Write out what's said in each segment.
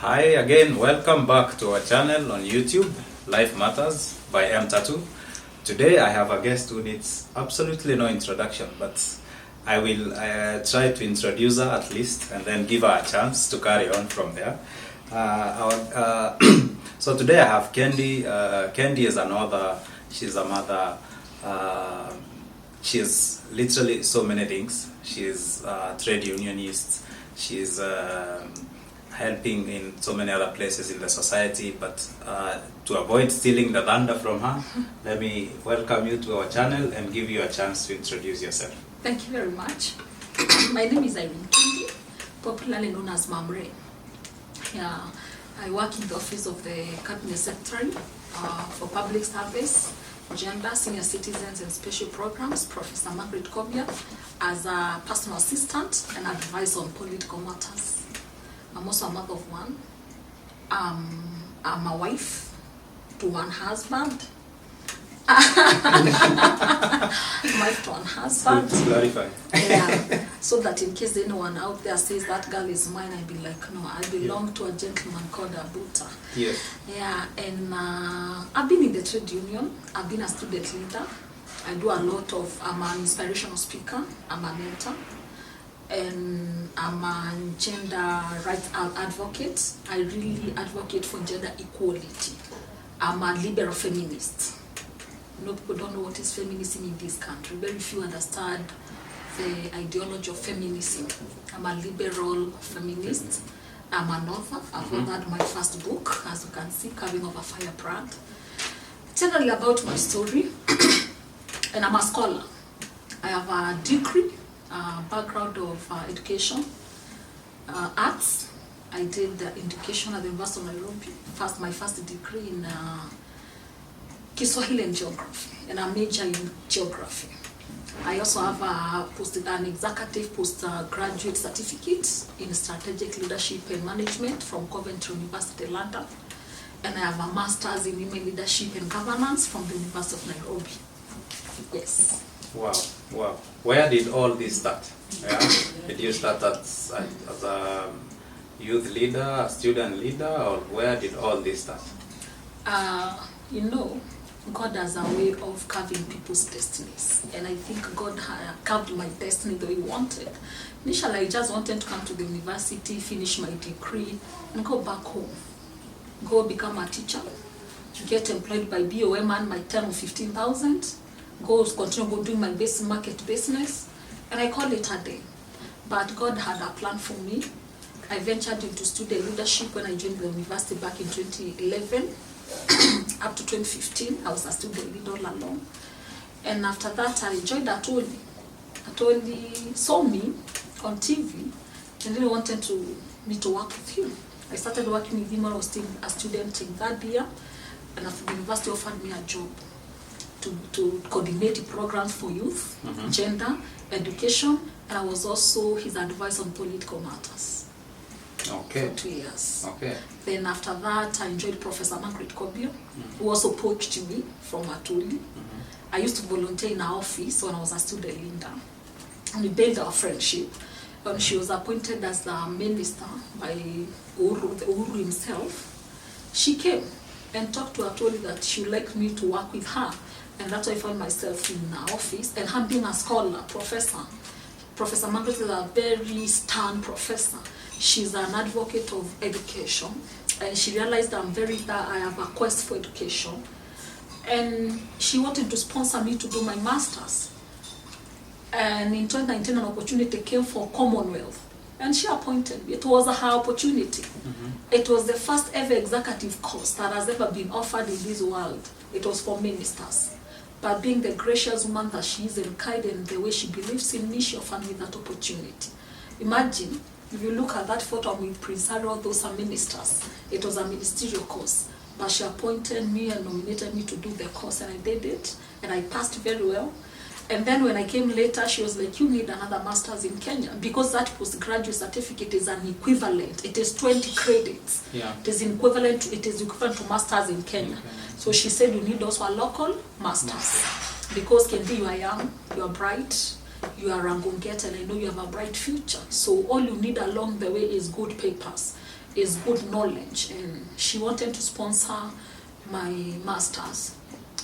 Hi again, welcome back to our channel on YouTube, Life Matters by M Tattoo. Today I have a guest who needs absolutely no introduction, but I will try to introduce her at least and then give her a chance to carry on from there. So today I have Kendi. Kendi is an author, she's a mother, she's literally so many things. She's a trade unionist, she's helping in so many other places in the society, but to avoid stealing the thunder from her, let me welcome you to our channel and give you a chance to introduce yourself. Thank you very much. My name is Irene Kendi, popularly known as Mamre. Yeah, I work in the office of the Cabinet Secretary for Public Service, Gender, Senior Citizens and Special Programs, Professor Margaret Kobia, as a personal assistant and advisor on political matters. I'm also a mother of one. I'm a wife to one husband. Wife to one husband. Let's clarify. Yeah. So that in case anyone out there says that girl is mine, I'd be like, no, I belong to a gentleman called Abuta. Yes. Yeah, and I've been in the trade union. I've been a student leader. I do a lot of, I'm an inspirational speaker. I'm a mentor. And I'm a gender rights advocate. I really advocate for gender equality. I'm a liberal feminist. You know, people don't know what is feminism in this country. Very few understand the ideology of feminism. I'm a liberal feminist. I'm an author. I've authored my first book, as you can see, Carving of a Firebrand. Generally about my story, and I'm a scholar. I have a degree, background of education, arts. I did education at the University of Nairobi. My first degree in Kiswahili and geography, and a major in geography. I also have an executive postgraduate certificate in strategic leadership and management from Coventry University, London, and I have a master's in women leadership and governance from the University of Nairobi. Yes. Wow, wow. Where did all this start? Yeah? Did you start as a youth leader, a student leader, or where did all this start? You know, God has a way of carving people's destinies, and I think God carved my destiny the way He wanted. Initially, I just wanted to come to the university, finish my degree, and go back home. Go become a teacher, get employed by BOM, and my 10 or 15,000. Continue doing my basic market business, and I call it a day. But God had a plan for me. I ventured into student leadership when I joined the university back in 2011. Up to 2015, I was a student leader all along. And after that, I joined Atoli. Atoli saw me on TV and really wanted me to work with him. I started working with him when I was still a student in third year, and after the university offered me a job to coordinate programs for youth, gender, education, and I was also his advisor on political matters. Okay. For 2 years. Okay. Then after that, I enjoyed Professor Margaret Kobia, who also poached me from Atuli. I used to volunteer in her office when I was a student leader. And we built our friendship. When she was appointed as the minister by Uhuru himself, she came and talked to Atuli that she would like me to work with her. And that's why I found myself in her office. And her being a scholar, Professor Margaret is a very stern professor. She's an advocate of education, and she realized that I have a quest for education, and she wanted to sponsor me to do my master's. And in 2019, an opportunity came for Commonwealth, and she appointed me. It was her opportunity. It was the first ever executive course that has ever been offered in this world. It was for ministers. But being the gracious woman that she is and kind and the way she believes in me, she offered me that opportunity. Imagine, if you look at that photo with Prince Harry, all those are ministers. It was a ministerial course. But she appointed me and nominated me to do the course, and I did it, and I passed very well. And then when I came later, she was like, you need another master's in Kenya, because that postgraduate certificate is an equivalent. It is 20 credits. Yeah. It is equivalent to masters in Kenya. So she said, you need also a local master's. Because Kendi, you are young, you are bright, you are Rangonget, and I know you have a bright future. So all you need along the way is good papers. is good knowledge, and she wanted to sponsor my master's.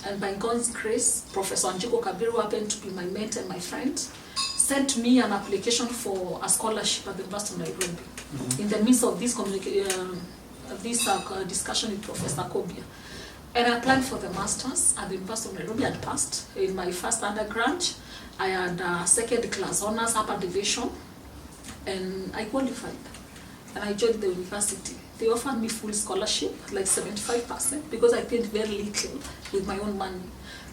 And by God's grace, Professor Anjiko Kabiru happened to be my mate and my friend, sent me an application for a scholarship at the University of Nairobi. In the midst of this discussion with Professor Kobia. And I applied for the master's at the University of Nairobi. I had passed in my first undergrad. I had second class honors, upper division, and I qualified. And I joined the university. They offered me full scholarship, like 75%, because I paid very little with my own money.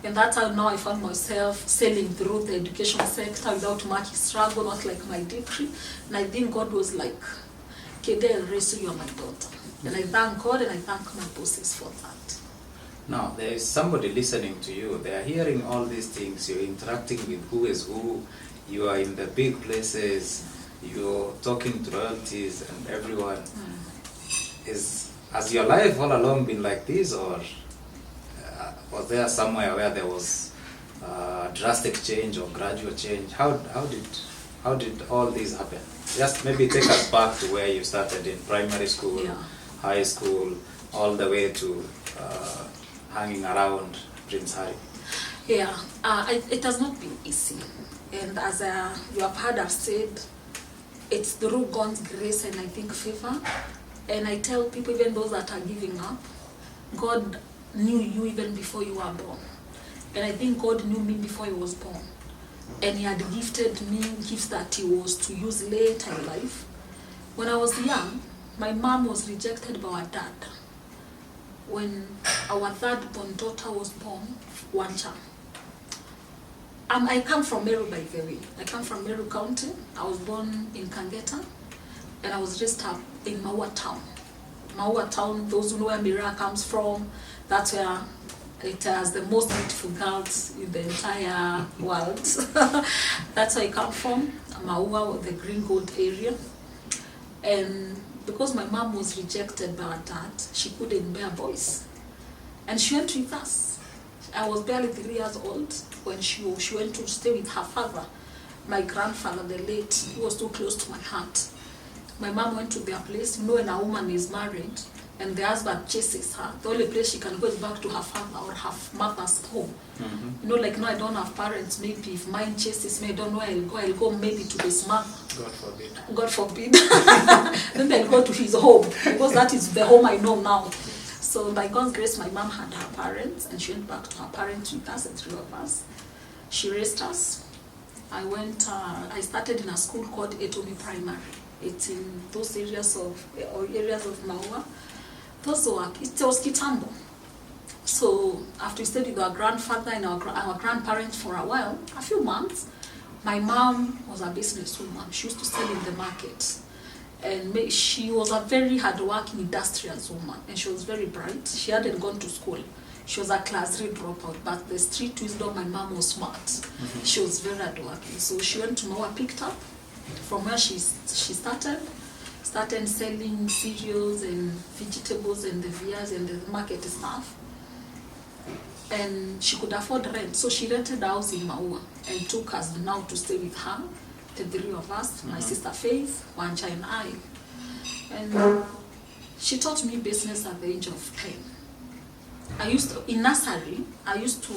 And that's how now I found myself sailing through the education sector without much struggle, not like my degree. And I think God was like, Kede El Resu, you are my daughter. And I thank God and I thank my bosses for that. Now, there is somebody listening to you. They are hearing all these things. You're interacting with who is who. You are in the big places. You're talking to royalties and everyone. Has your life all along been like this, or was there somewhere where there was drastic change or gradual change? How did all this happen? Just maybe take us back to where you started in primary school, high school, all the way to hanging around Prince Harry. Yeah, it has not been easy. And as you have heard us said, it's through God's grace and I think favor. And I tell people, even those that are giving up, God knew you even before you were born. And I think God knew me before I was born. And He had gifted me gifts that He was to use later in life. When I was young, my mom was rejected by our dad. When our third born daughter was born, one child. I come from Meru, by the way. I come from Meru County. I was born in Kangeta, and I was raised up in Maua Town. Maua Town, those who know where Myriad comes from, that's where it has the most beautiful girls in the entire world. That's where I come from, Maua, the Green Gold area. And because my mom was rejected by her dad, she couldn't bear boys. And she went with us. I was barely 3 years old when she went to stay with her father. My grandfather, the late, he was too close to my heart. My mom went to their place. You know, when a woman is married and the husband chases her, the only place she can go is back to her father or her mother's home. You know, like, no, I don't have parents. Maybe if mine chases me, I don't know where I'll go maybe to his mother. God forbid. God forbid. Then I'll go to his home, because that is the home I know now. So by God's grace, my mom had her parents, and she went back to her parents with us, the 3 of us. She raised us. I started in a school called Etomi Primary. It's in those areas of Maua. It was Kitambo. So after we stayed with our grandfather and our grandparents for a while, a few months, my mom was a businesswoman. She used to sell in the market. And she was a very hard-working, industrious woman. And she was very bright. She hadn't gone to school. She was a class 3 dropout. But the street wisdom, my mom was smart. She was very hard-working. So she went to Maua, picked up from where she started selling cereals and vegetables and the vias and the market stuff. And she could afford rent. So she rented a house in Maua and took us now to stay with her. The 3 of us, my sister Faith, Wancha and I. And she taught me business at the age of 10. In nursery, I used to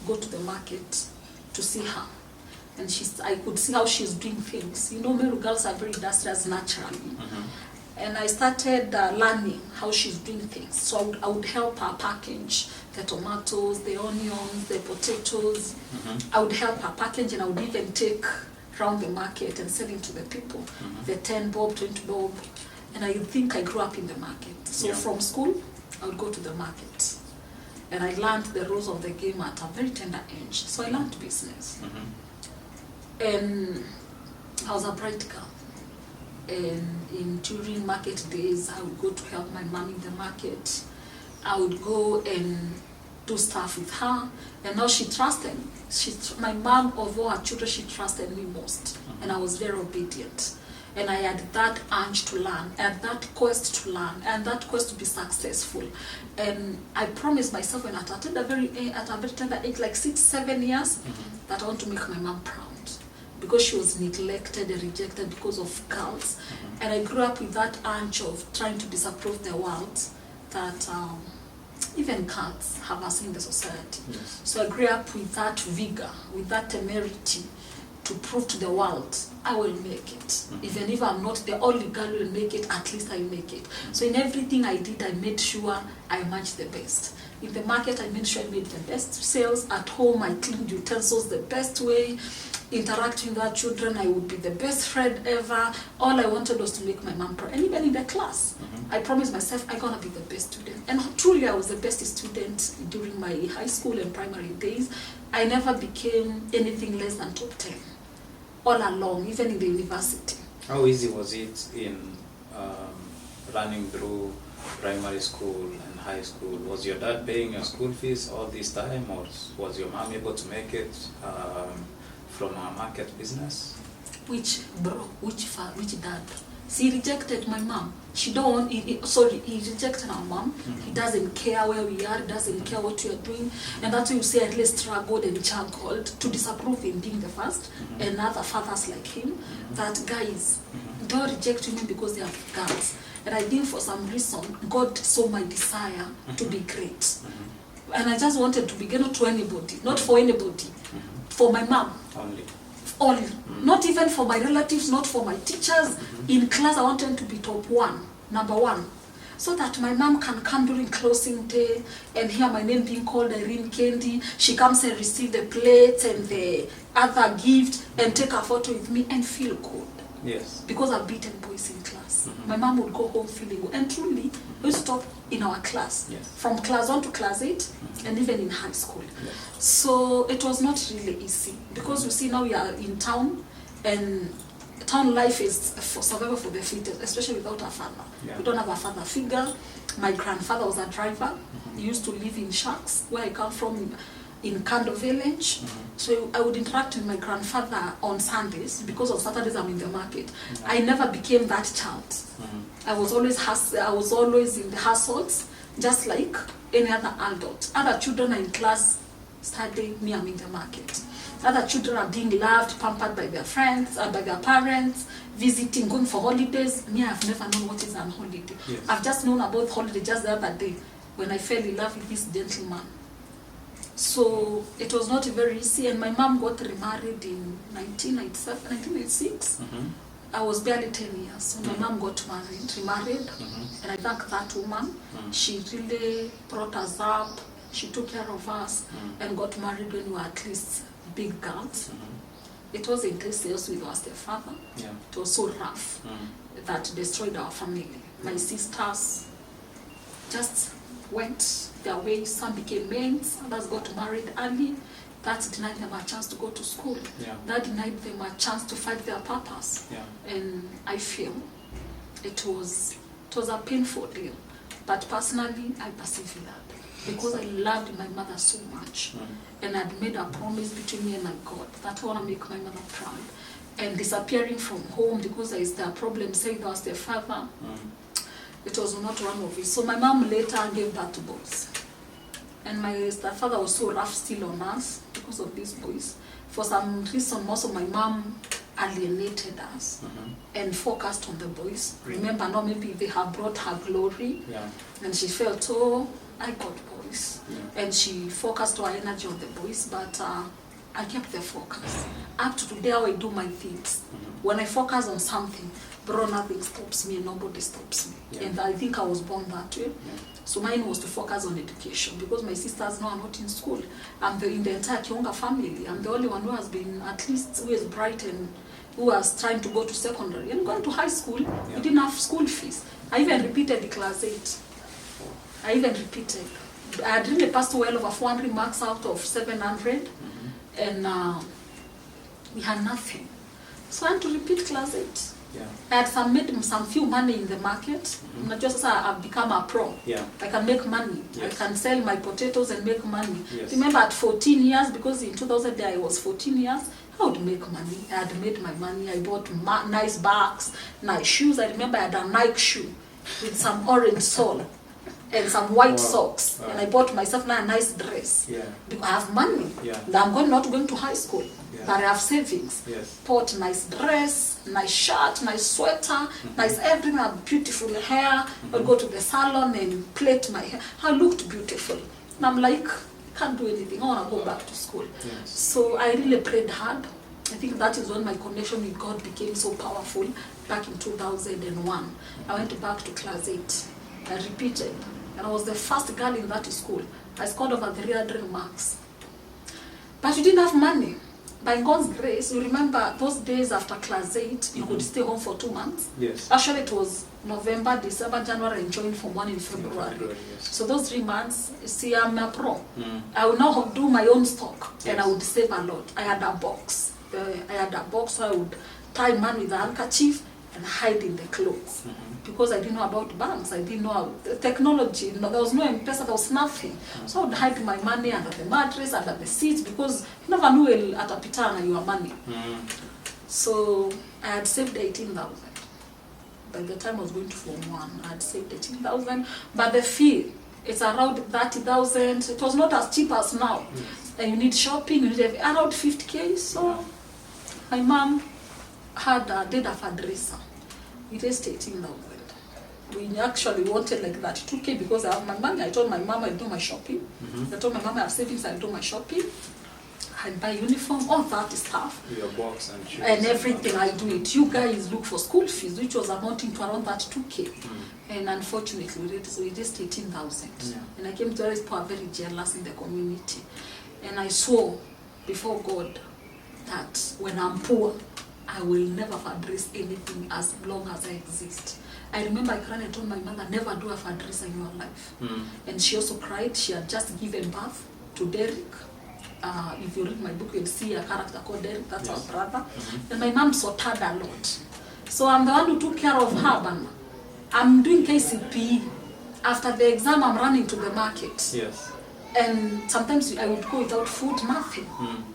go to the market to see her. And I could see how she's doing things. You know, Meru girls are very industrious naturally. And I started learning how she's doing things. So I would help her package the tomatoes, the onions, the potatoes. I would help her package, and I would even take around the market and selling to the people, the 10 bob, 20 bob. And I think I grew up in the market. So from school, I would go to the market. And I learned the rules of the game at a very tender age. So I learned business. And I was a bright girl. And during market days, I would go to help my mom in the market. I would go and do stuff with her. And now she trusted me. My mom, of all her children, she trusted me most. And I was very obedient. And I had that urge to learn, and that quest to learn, and that quest to be successful. And I promised myself when at a very tender age, like 6, 7 years, that I want to make my mom proud. because she was neglected and rejected because of girls. And I grew up with that urge of trying to disapprove the world that even cats have us in the society. Yes. So I grew up with that vigor, with that temerity to prove to the world, I will make it. Even if I'm not the only girl who will make it, at least I make it. So in everything I did, I made sure I matched the best. In the market, I made sure I made the best sales. At home, I cleaned utensils the best way. Interacting with our children, I would be the best friend ever. All I wanted was to make my mom proud. And even in the class, I promised myself I'm gonna be the best student. And truly, I was the best student during my high school and primary days. I never became anything less than top 10, all along, even in the university. How easy was it in running through primary school and high school? Was your dad paying your school fees all this time, or was your mom able to make it from a market business? Which dad? He rejected my mom. He rejected our mom. He doesn't care where we are, he doesn't care what we are doing. And that's why you say I really struggled and juggled to disapprove him being the first, and other fathers like him, that guys, don't reject women because they are girls. And I think for some reason, God saw my desire to be great. And I just wanted to be great, not to anybody, not for anybody, for my mom. Only. Not even for my relatives, not for my teachers. In class, I wanted to be top 1, number 1. So that my mom can come during closing day and hear my name being called Irene Kendi. She comes and receive the plates and the other gift and take a photo with me and feel good. Yes. Because I've beaten boys in class. My mom would go home feeling good. And truly, we stopped in our class. Yes. From class 1 to class 8, and even in high school. Yes. So it was not really easy. Because you see, now we are in town, and town life is for survival for the fittest, especially without a father. Yeah. We don't have a father figure. My grandfather was a driver. He used to live in Sharks, where I come from, in Kando village. So I would interact with my grandfather on Sundays, because on Saturdays I'm in the market. I never became that child. I was always in the hustles, just like any other adult. Other children are in class studying, me I'm in the market. Other children are being loved, pampered by their friends, by their parents, visiting, going for holidays. Me, I've never known what is a holiday. Yes. I've just known about holiday just the other day when I fell in love with this gentleman. So it was not very easy, and my mom got remarried in 1996. I was barely 10 years, so my mom got remarried, and I thank that woman. She really brought us up, she took care of us, and got married when we were at least big girls. It wasn't easy also with our stepfather. Yeah. It was so rough that destroyed our family. My sisters just went their way. Some became maids, others got married early. That denied them a chance to go to school. Yeah. That denied them a chance to fight their purpose. Yeah. And I feel it was a painful deal. But personally, I persevered because I loved my mother so much. And I'd made a promise between me and my God that I want to make my mother proud. And disappearing from home because there is the problem, saying that was their father, it was not one of it. So my mom later gave birth to boys. And my stepfather was so rough still on us because of these boys. For some reason, most of my mom alienated us and focused on the boys. Remember, now maybe they have brought her glory. Yeah. And she felt, oh, I got boys. Yeah. And she focused her energy on the boys, but I kept the focus. Up to today, how I do my things. When I focus on something, bro, nothing stops me and nobody stops me. Yeah. And I think I was born that way. Yeah. So mine was to focus on education because my sisters now are not in school. I'm in the entire Kionga family. I'm the only one who has been, at least, who is bright and who was trying to go to secondary and going to high school. Yeah. We didn't have school fees. I even repeated the class 8. I even repeated. I really passed well over 400 marks out of 700. And we had nothing. So I had to repeat class 8. Yeah. I had made some few money in the market. Not just I've become a pro. Yeah. I can make money. Yes. I can sell my potatoes and make money. Yes. Remember at 14 years, because in 2000 I was 14 years, I would make money. I had made my money. I bought nice bags, nice shoes. I remember I had a Nike shoe with some orange sole. and some white Wow. socks. Wow. And I bought myself now a nice dress. Yeah. Because I have money. Yeah. I'm not going to high school. Yeah. But I have savings. Yes. Bought nice dress, nice shirt, nice sweater, nice everything. I have beautiful hair. I'll go to the salon and plait my hair. I looked beautiful. And I'm like, I can't do anything. I want to go back to school. Yes. So I really prayed hard. I think that is when my connection with God became so powerful. Back in 2001, I went back to class 8. I repeated. And I was the first girl in that school. I scored over 300 marks. But you didn't have money. By God's grace, you remember those days after class 8, you could stay home for 2 months. Yes. Actually, it was November, December, January, and joined from 1 in February. Yes. So those 3 months, see, I'm a pro. Mm. I would now do my own stock, and Yes. I would save a lot. I had a box. So I would tie money with a handkerchief and hide in the clothes. Because I didn't know about banks, I didn't know the technology. There was no M-Pesa, there was nothing. So I would hide my money under the mattress, under the seats, because you never knew atapitana your money. So I had saved 18,000. By the time I was going to Form 1, I had saved 18,000. But the fee, it's around 30,000. It was not as cheap as now. And you need shopping, you need around 50K. So my mom did a fundraiser. We raised 18,000. We actually wanted like that 2K because I have my money. I told my mom I'd do my shopping. I told my mom I have savings, I'd do my shopping. I'd buy uniform, all that stuff. Your box and shoes. And everything, I do it. You guys look for school fees, which was amounting to around that 2K. And unfortunately, we raised 18,000. Yeah. And I came to realize people are very jealous in the community. And I swore before God that when I'm poor, I will never fundraise anything as long as I exist. I remember I cried and told my mother, never do a fundraiser in your life. And she also cried. She had just given birth to Derek. If you read my book, you'll see a character called Derek. That's our brother. And my mom suffered a lot. So I'm the one who took care of her. But I'm doing KCP. After the exam, I'm running to the market. Yes. And sometimes I would go without food, nothing.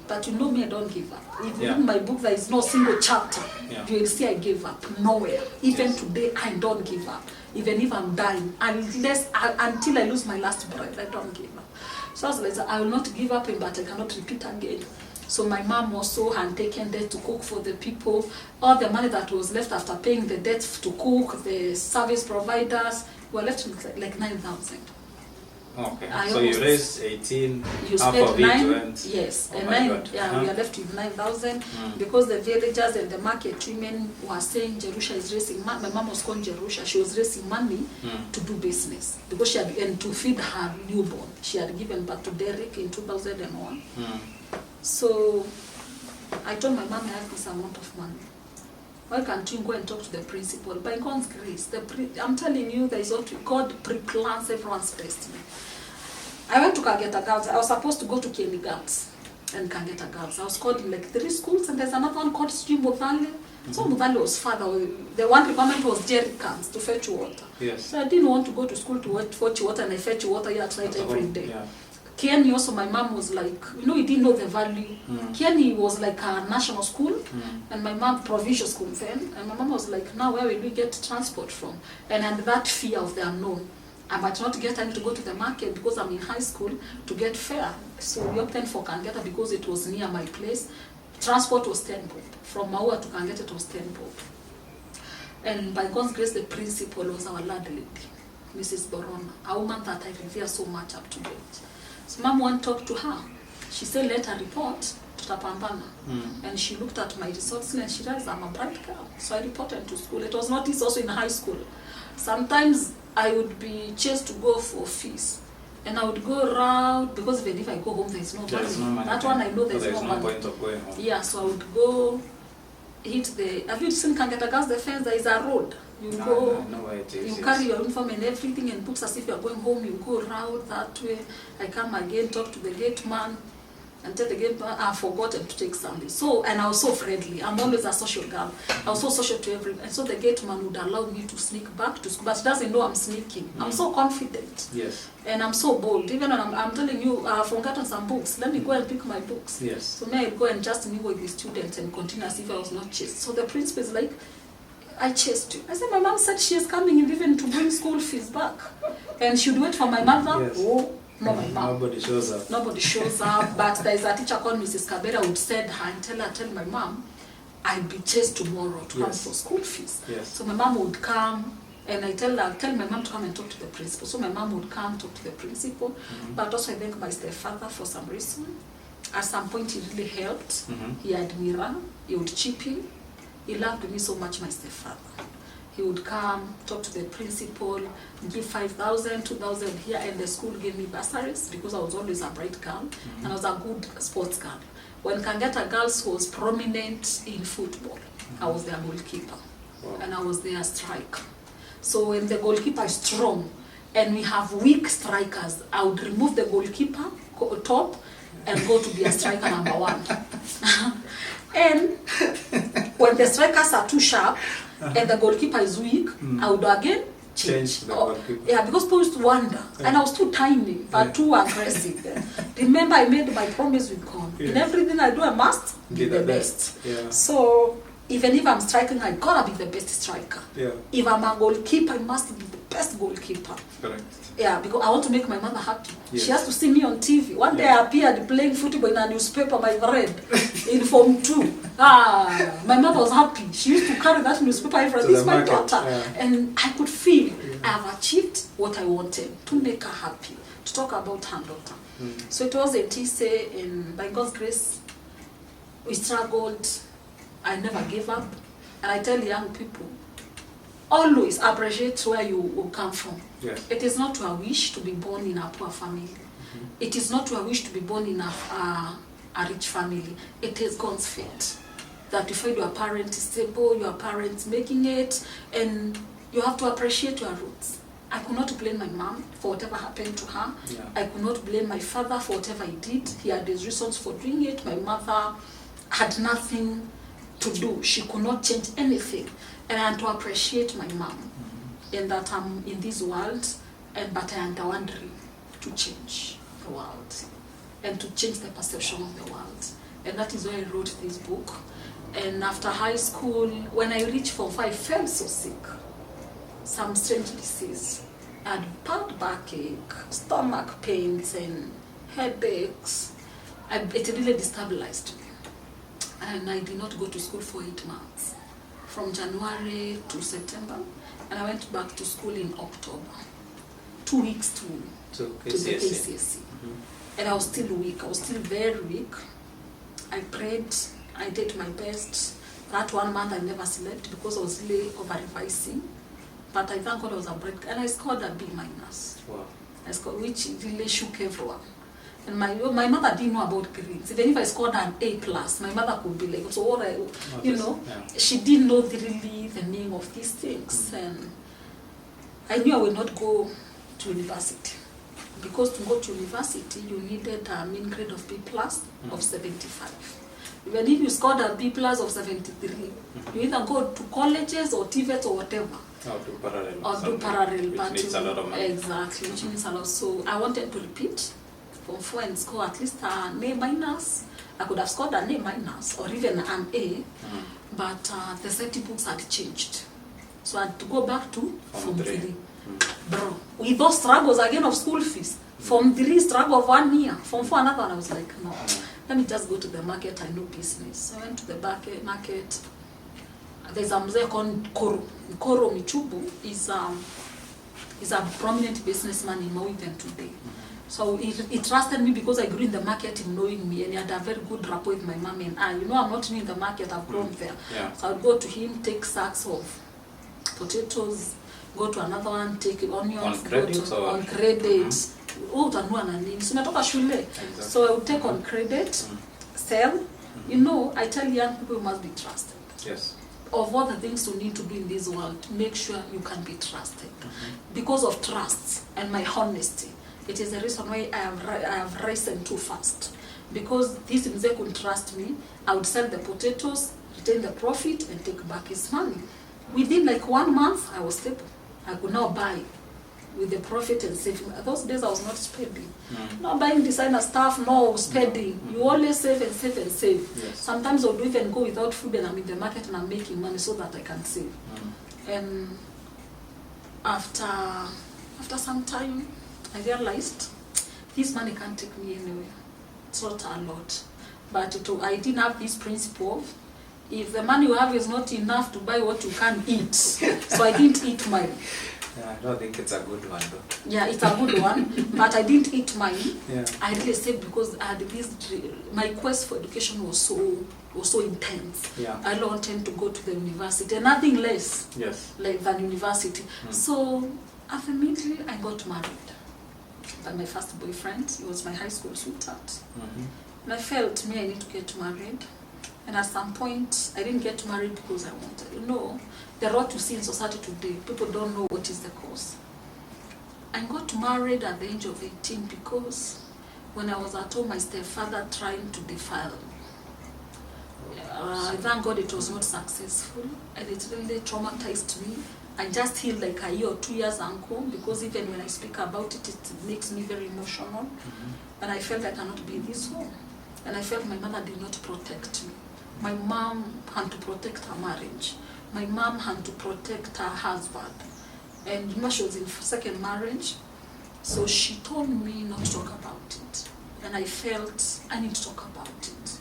But you know me, I don't give up. If you read my book, there is no single chapter. You will see I gave up. Nowhere. Even today, I don't give up. Even if I'm dying. Until I lose my last breath, I don't give up. So I was like, I will not give up, but I cannot repeat again. So my mom also had taken debt to cook for the people. All the money that was left after paying the debt to cook, the service providers, were left with like 9,000. Okay. So you raised 18, you half spent of 9, it went. yes, Oh and my 9, God. we are left with 9,000 because the villagers and the market women were saying Jerusha is raising money. My mom was called Jerusha. She was raising money to do business because she had, and to feed her newborn. She had given birth to Derek in 2001. So I told my mom I have this amount of money. Why can't you go and talk to the principal? By God's grace, I'm telling you, there is what God pre-plans everyone's destiny. I went to Kangeta Girls. I was supposed to go to Kendi Girls and Kangeta Girls. I was called in like 3 schools, and there's another one called Stream Mudhali. So Mudhali was father. The one requirement was jerry cans to fetch water. Yes. So I didn't want to go to school to fetch water, and I fetch water here at night every day. Yeah. Kieni also, my mom was like, he didn't know the value. Kieni was like a national school, and my mom, provincial school then, and my mom was like, now where will we get transport from? And that fear of the unknown. I might not get time to go to the market because I'm in high school to get fare. So we opted for Kangeta because it was near my place. Transport was 10 bob. From Maua to Kangeta it was 10 bob. And by God's grace, the principal was our landlady, Mrs. Borona, a woman that I revere so much up to date. So mom went to talk to her. She said, let her report to Tapambana. And she looked at my results and she realized I'm a bright girl. So I reported to school. It was not this also in high school. Sometimes I would be chased to go for fees. And I would go around, because even if I go home, there is no money. That one I know there is no money. Point of going home. Yeah, so I would go hit the... Have you seen Kangeta Girls, the fence? There is a road. You go, you carry your uniform and everything and books as if you are going home. You go around that way. I come again, talk to the gate man, and tell the gate man, I've forgotten to take something. So, and I was so friendly. I'm always a social girl. I was so social to everyone. And so the gate man would allow me to sneak back to school, but he doesn't know I'm sneaking. I'm so confident. Yes. And I'm so bold. Even when I'm telling you, I've forgotten some books. Let me go and pick my books. Yes. So may I go and just meet with the students and continue as if I was not chased. So the principal is like, I chased you. I said, my mom said she is coming even to bring school fees back. And she would wait for my mother. Yes. Oh, no, my mom. Nobody shows up. Nobody shows up. But there is a teacher called Mrs. Kabera would send her and tell my mom, I'll be chased tomorrow to come for school fees. Yes. So my mom would come, and I tell my mom to come and talk to the principal. So my mom would come, talk to the principal. But also I thank my stepfather for some reason. At some point he really helped. He had mirror. He would chip in. He loved me so much, my stepfather. He would come, talk to the principal, give 5,000, 2,000 here, and the school gave me bursaries because I was always a bright girl, and I was a good sports girl. When Kangeta Girls was prominent in football, I was their goalkeeper, and I was their striker. So when the goalkeeper is strong, and we have weak strikers, I would remove the goalkeeper top and go to be a striker number 1. And when the strikers are too sharp and the goalkeeper is weak, I would again change the goalkeeper. Yeah, because people used to wonder. And I was too tiny, but too aggressive. Remember, I made my promise with God. In everything I do, I must be the best. Yeah. So even if I'm striking, I gotta be the best striker. Yeah. If I'm a goalkeeper, I must be the best goalkeeper. Correct. Yeah, because I want to make my mother happy. Yes. She has to see me on TV. One day I appeared playing football in a newspaper, my friend, in Form 2. My mother was happy. She used to carry that newspaper every day. This is my daughter. Yeah. And I could feel I have achieved what I wanted, to make her happy, to talk about her daughter. So it was a TSA, and by God's grace, we struggled. I never gave up. And I tell young people, always appreciate where you come from. Yes. It is not your wish to be born in a poor family. It is not your wish to be born in a rich family. It is God's fate. That you find your parents stable, your parents making it, and you have to appreciate your roots. I could not blame my mom for whatever happened to her. Yeah. I could not blame my father for whatever he did. He had his reasons for doing it. My mother had nothing to do. She could not change anything. And I had to appreciate my mom, and that I'm in this world, but I am wondering to change the world and to change the perception of the world. And that is why I wrote this book. And after high school, when I reached Form 5, I felt so sick. Some strange disease. I had bad backache, stomach pains, and headaches. It really destabilized me. And I did not go to school for 8 months. From January to September, and I went back to school in October. 2 weeks to the KCSE. And I was still weak. I was still very weak. I prayed. I did my best. That 1 month I never slept because I was really over-revising. But I thank God I was a break. And I scored a B-. Wow. I scored, which really shook everyone. And my mother didn't know about grades. Even if I scored an A+, my mother could be like, so what she didn't know really the meaning of these things. And I knew I would not go to university. Because to go to university, you needed a mean grade of B+ of 75. Even if you scored a B+ of 73, you either go to colleges or TVET or whatever. Or do parallel. Or do parallel. Which needs a lot of money. Exactly, which needs a lot. So I wanted to repeat Form 4 and score at least an A-. I could have scored an A- or even an A, but the safety books had changed. So I had to go back to Form 3. Bro, with those struggles again of school fees, Form 3 struggle of 1 year, Form 4 another one, I was like, no, let me just go to the market, I know business. So I went to the market. There's a mzee called Nkoro. Nkoro Michubu is a prominent businessman in Maui even today. So he trusted me because I grew in the market, him knowing me, and he had a very good rapport with my mom and I. I'm not new in the market, I've grown there. Yeah. So I would go to him, take sacks of potatoes, go to another one, take onions, on credit. So I would take on credit, sell. I tell young people you must be trusted. Yes. Of all the things you need to do in this world, make sure you can be trusted. Because of trust and my honesty. It is the reason why I have risen too fast. Because this mzee could trust me, I would sell the potatoes, retain the profit, and take back his money. Within like 1 month, I was stable. I could now buy with the profit and saving. Those days I was not spending. Not buying designer stuff, no spending. You always save and save and save. Yes. Sometimes I would even go without food and I'm in the market and I'm making money so that I can save. And after some time, I realized this money can't take me anywhere. It's not a lot. But I didn't have this principle of, if the money you have is not enough to buy what you can eat, so I didn't eat mine. Yeah, I don't think it's a good one though. Yeah, it's a good one, but I didn't eat mine. Yeah. I really saved because I had this. My quest for education was so intense. Yeah. I don't tend to go to the university, and nothing less. Yes. Like than university. So immediately I got married by my first boyfriend. He was my high school sweetheart, and I felt I need to get married. And at some point, I didn't get married because I wanted. You know, the road to see in society today, people don't know what is the cause. I got married at the age of 18 because when I was at home, my stepfather trying to defile me. Thank God it was not successful, and it really traumatized me. I just healed like a year or 2 years ago because even when I speak about it, it makes me very emotional. And I felt I cannot be this home. And I felt my mother did not protect me. My mom had to protect her marriage. My mom had to protect her husband. And she was in second marriage. So she told me not to talk about it. And I felt I need to talk about it.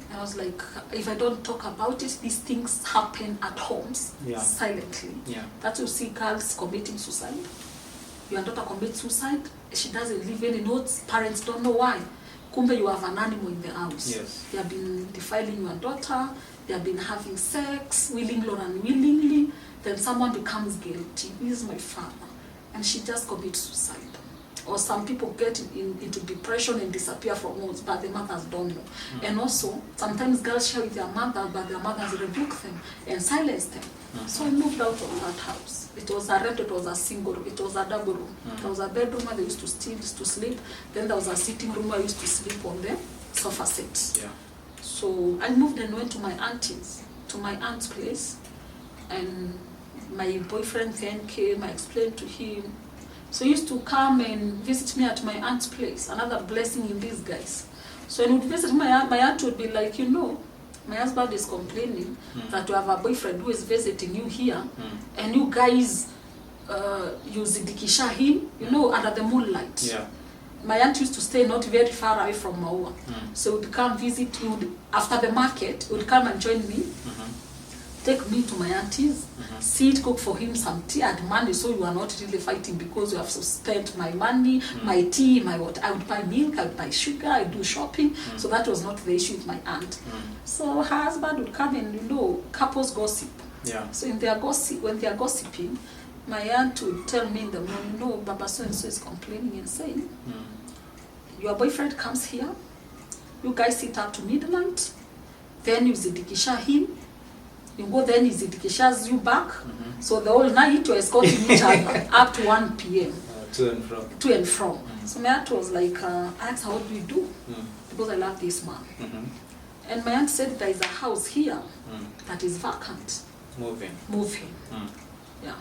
And I was like, if I don't talk about it, these things happen at homes, silently. Yeah. That's why you see girls committing suicide. Your daughter commits suicide, she doesn't leave any notes, parents don't know why. Kumbe, you have an animal in the house. Yes. They have been defiling your daughter, they have been having sex, willingly or unwillingly, then someone becomes guilty. This is my father. And she just commits suicide. Or some people get into depression and disappear from homes, but the mothers don't know. And also, sometimes girls share with their mother, but their mothers rebuke them and silence them. So I moved out of that house. It was a rent, it was a single room, it was a double room. There was a bedroom where they used to sleep. Then there was a sitting room where I used to sleep on the sofa set. Yeah. So I moved and went to my aunt's place. And my boyfriend then came, I explained to him. So he used to come and visit me at my aunt's place, another blessing in disguise. So when he would visit my aunt would be like, my husband is complaining that you have a boyfriend who is visiting you here, and you guys use zidikisha him, under the moonlight. Yeah. My aunt used to stay not very far away from Maua. So he would come visit, after the market, he would come and join me, take me to my auntie's, sit, cook for him some tea, and money, so you are not really fighting because you have spent my money, my tea, my what. I would buy milk, I would buy sugar, I would do shopping, so that was not the issue with my aunt. So her husband would come and, couples gossip. Yeah. So when they are gossiping, my aunt would tell me in the morning, no, Baba so-and-so is complaining and saying, your boyfriend comes here, you guys sit up to midnight, then you zidikisha him, you go then he zidikishas you back, so the whole night you're escorting each other up to 1 p.m. To and from. To and from. So my aunt was like, I asked her, what do you do? Because I love this man. And my aunt said, there is a house here that is vacant. Moving. Yeah.